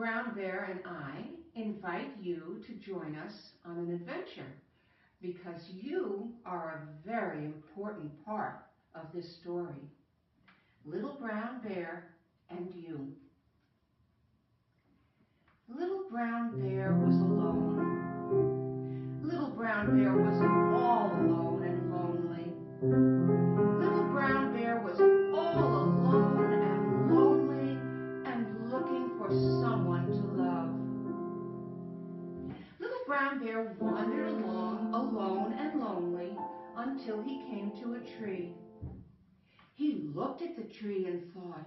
Brown Bear and I invite you to join us on an adventure because you are a very important part of this story. Little Brown Bear and you. Little Brown Bear was alone. Little Brown Bear was all alone and lonely. Little Brown Bear was all alone and lonely and looking for someone to love. Little Brown Bear wandered along alone and lonely until he came to a tree. He looked at the tree and thought,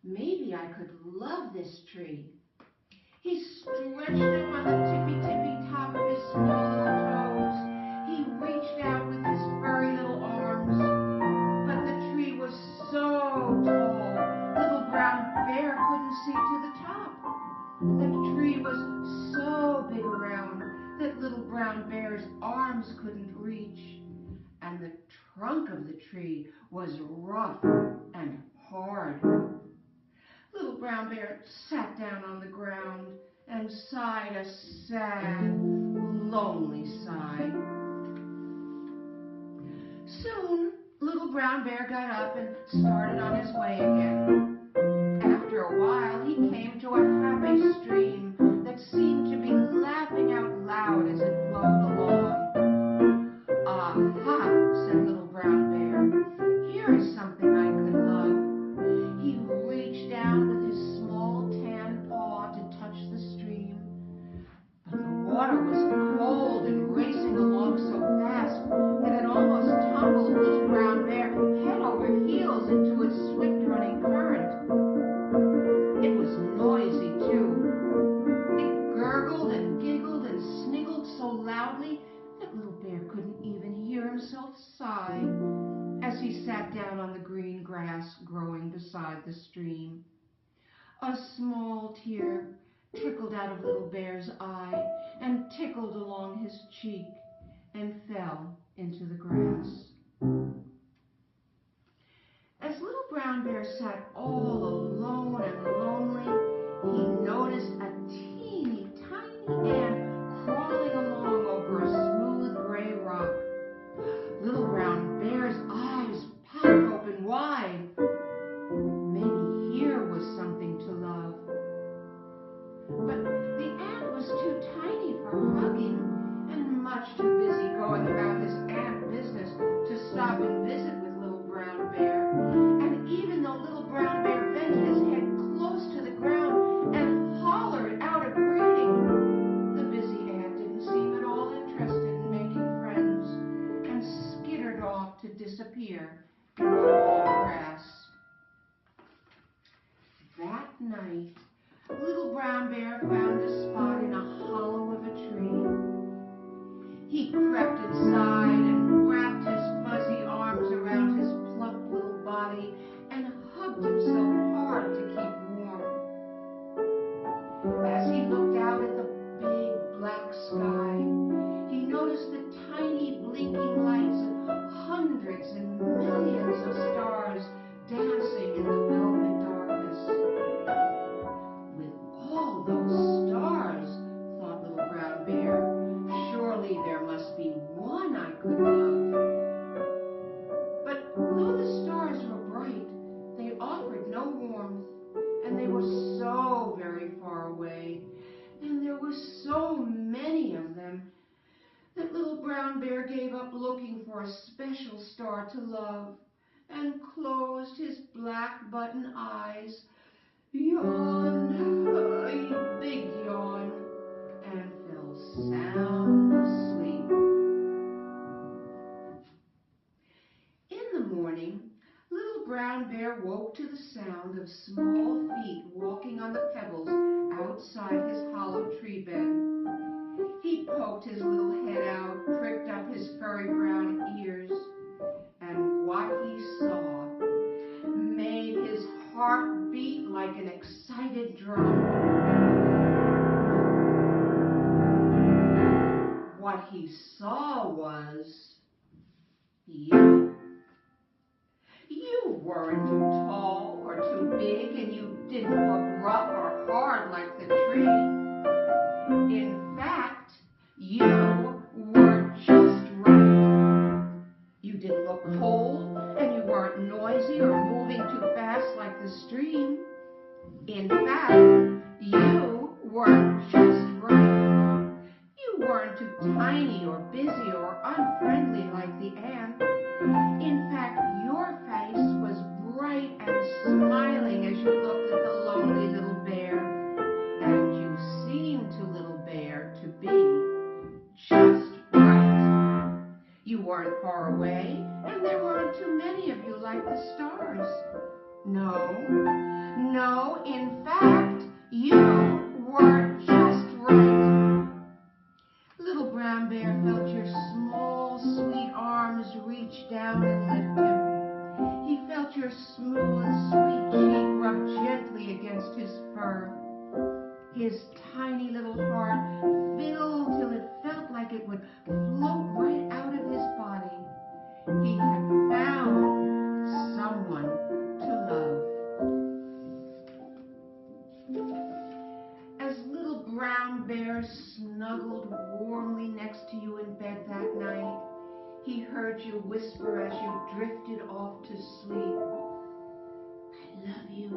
maybe I could love this tree. He stretched up on the tippy top of his small little toes. He reached out with his furry little arms. But the tree was so tall, Little Brown Bear couldn't see to the top. The tree was so big around that Little Brown Bear's arms couldn't reach. And the trunk of the tree was rough and hard. Little Brown Bear sat down on the ground and sighed a sad, lonely sigh. Soon, Little Brown Bear got up and started on his way again. After a while, he came to a happy stream that seemed to be laughing out loud as it flowed along. "Aha," said Little Brown Bear, "here is something I could love." He reached down with his small tan paw to touch the stream. But the water was cold and racing along so fast that it almost tumbled Little Brown Bear head over heels into its swift-running current. It was noisy, too. It gurgled and giggled and sniggled so loudly that Little Bear couldn't even hear himself sigh as he sat down on the green grass growing beside the stream. A small tear trickled out of Little Bear's eye and tickled along his cheek and fell into the grass. As Little Brown Bear sat all alone and lonely, he noticed a teeny tiny ant crawling along over a smooth gray rock. Little Brown Bear's eyes popped open wide. Maybe here was something to love. But the ant was too tiny for hugging and much too busy going about his ant business to stop and visit with Little Brown Bear. And even though Little Brown Bear bent his head close to the ground and hollered out a greeting, the busy ant didn't seem at all interested in making friends and skittered off to disappear in the tall grass. That night, Little Brown Bear found a spot in a hollow of a tree. He crept inside and wrapped his fuzzy arms around his plump little body and hugged himself hard to keep warm. As he looked out at the big black sky, he noticed the tiny blinking lights of hundreds and millions of stars dancing in the velvet darkness. With all those stars, thought Little Brown Bear, surely there must be one I could love. But though the stars were bright, they offered no warmth, and they were so very far away, and there were so many of them, that Little Brown Bear gave up looking for a special star to love and closed his black button eyes, yawned a big yawn, and fell sound asleep. In the morning, Little Brown Bear woke to the sound of small feet walking on the pebbles outside his hollow tree bed. He poked his little head out, pricked up his furry brown ears, and what he saw made his heart beat like an excited drum. What he saw was you. You weren't too tall or too big, and you didn't look rough or hard like the tree. In fact, you were just right. You didn't look cold, and you weren't noisy or moving too fast like the stream. In fact, you were just right. You weren't too tiny or busy or unfriendly like the ant. In fact, your face was bright and smiling as you looked at the lonely little bear. And you seemed to little bear to be just right. You weren't far away, and there weren't too many of you like the stars. No, in fact, you were just right. Little brown bear felt your small, sweet arms reach down and lift him. He felt your smooth, sweet cheek rub gently against his fur. His tiny little heart filled till it felt like it would float right out of his body. He had found someone to love. As little brown bear snuggled warmly next to you in bed that night, he heard you whisper as you drifted off to sleep, "I love you,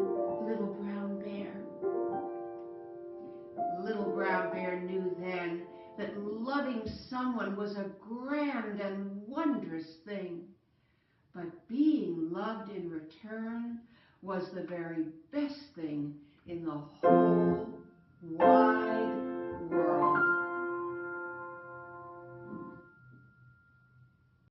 little brown bear." Little brown bear knew then that loving someone was a grand and wondrous thing. But being loved in return was the very best thing in the whole wide world.